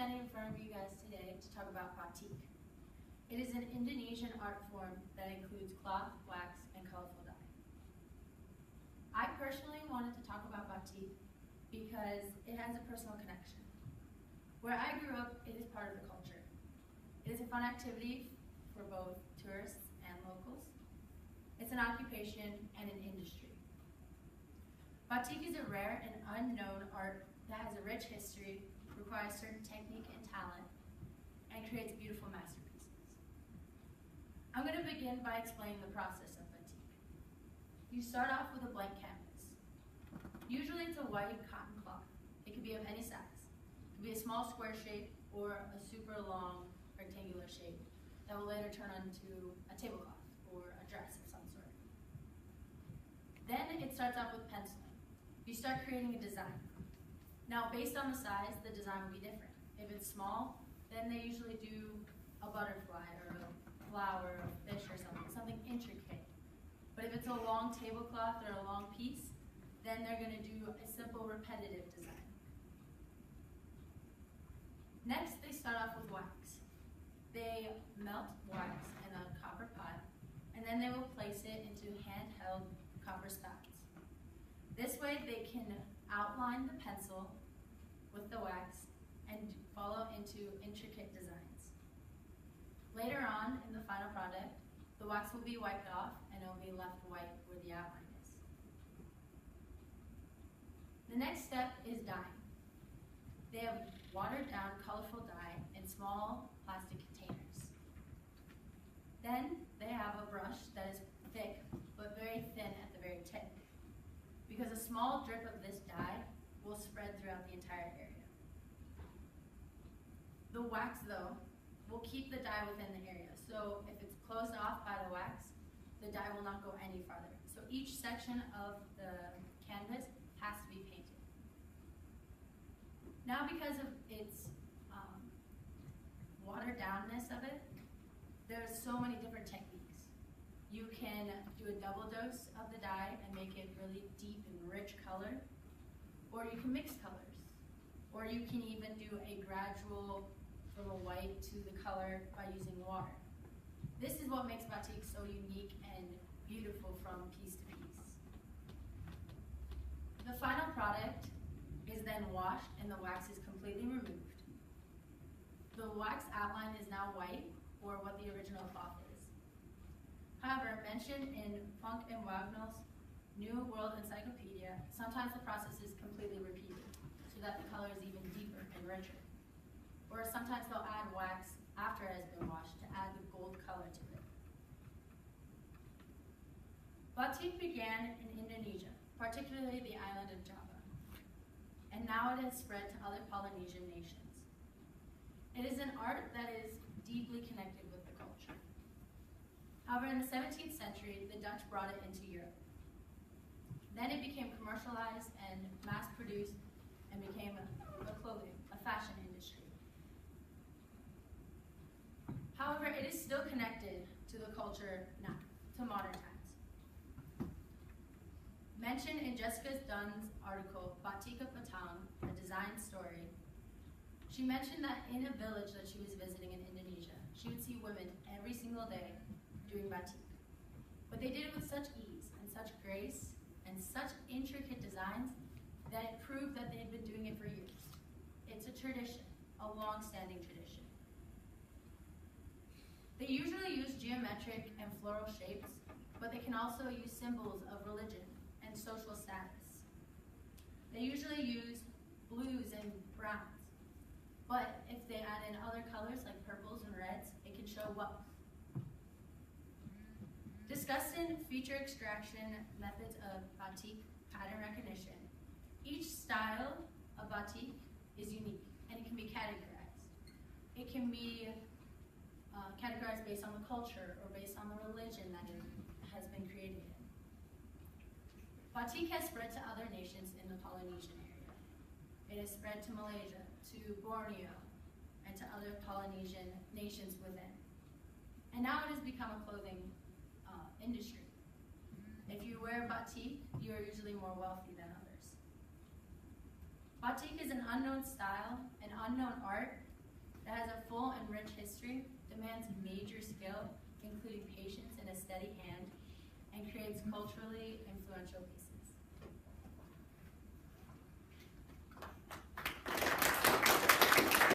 standing in front of you guys today to talk about batik. It is an Indonesian art form that includes cloth, wax, and colorful dye. I personally wanted to talk about batik because it has a personal connection. Where I grew up, it is part of the culture. It is a fun activity for both tourists and locals. It's an occupation and an industry. Batik is a rare and unknown art that has a rich history, requires certain technique and talent, and creates beautiful masterpieces. I'm going to begin by explaining the process of batik. You start off with a blank canvas. Usually it's a white cotton cloth. It could be of any size. It could be a small square shape or a super long rectangular shape that will later turn into a tablecloth or a dress of some sort. Then it starts off with penciling. You start creating a design. Now, based on the size, the design will be different. If it's small, then they usually do a butterfly or a flower or a fish or something intricate. But if it's a long tablecloth or a long piece, then they're going to do a simple repetitive design. Next, they start off with wax. They melt wax in a copper pot, and then they will place it into handheld copper spouts. This way they can outline the pencil with the wax and follow into intricate designs. Later on in the final product, the wax will be wiped off and it will be left white where the outline is. The next step is dyeing. They have watered down colorful dye in small plastic containers. Then they have a brush that is thick but very thin at the very tip, because a small drip of this dye will spread throughout the entire area. The wax, though, will keep the dye within the area. So if it's closed off by the wax, the dye will not go any farther. So each section of the canvas has to be painted. Now, because of its watered downness of it, there's so many different techniques. You can do a double dose of the dye and make it really deep and rich color, or you can mix colors, or you can even do a gradual from a white to the color by using water. This is what makes batik so unique and beautiful from piece to piece. The final product is then washed and the wax is completely removed. The wax outline is now white, or what the original cloth is. However, mentioned in Funk and Wagnall's New World Encyclopedia, sometimes the process is completely repeated, so that the color is even deeper and richer. Or sometimes they'll add wax after it has been washed to add the gold color to it. Batik began in Indonesia, particularly the island of Java, and now it has spread to other Polynesian nations. It is an art that is deeply connected with the culture. However, in the 17th century, the Dutch brought it into Europe. Then it became commercialized and mass-produced and became a clothing, a fashion industry. However, it is still connected to the culture now, to modern times. Mentioned in Jessica Dunn's article, Batik of Batang, A Design Story, she mentioned that in a village that she was visiting in Indonesia, she would see women every single day doing batik. But they did it with such ease and such grace and such intricate designs that it proved that they had been doing it for years. It's a tradition, a long-standing tradition. They usually use geometric and floral shapes, but they can also use symbols of religion and social status. They usually use blues and browns, but if they add in other colors like purples and reds, it can show wealth. Discussing feature extraction methods of batik pattern recognition, each style of batik is unique and it can be categorized. It can be categorized based on the culture or based on the religion that it has been created in. Batik has spread to other nations in the Polynesian area. It has spread to Malaysia, to Borneo, and to other Polynesian nations within. And now it has become a clothing industry. If you wear batik, you are usually more wealthy than others. Batik is an unknown style, an unknown art that has a full and rich history, demands major skill, including patience and a steady hand, and creates culturally influential pieces.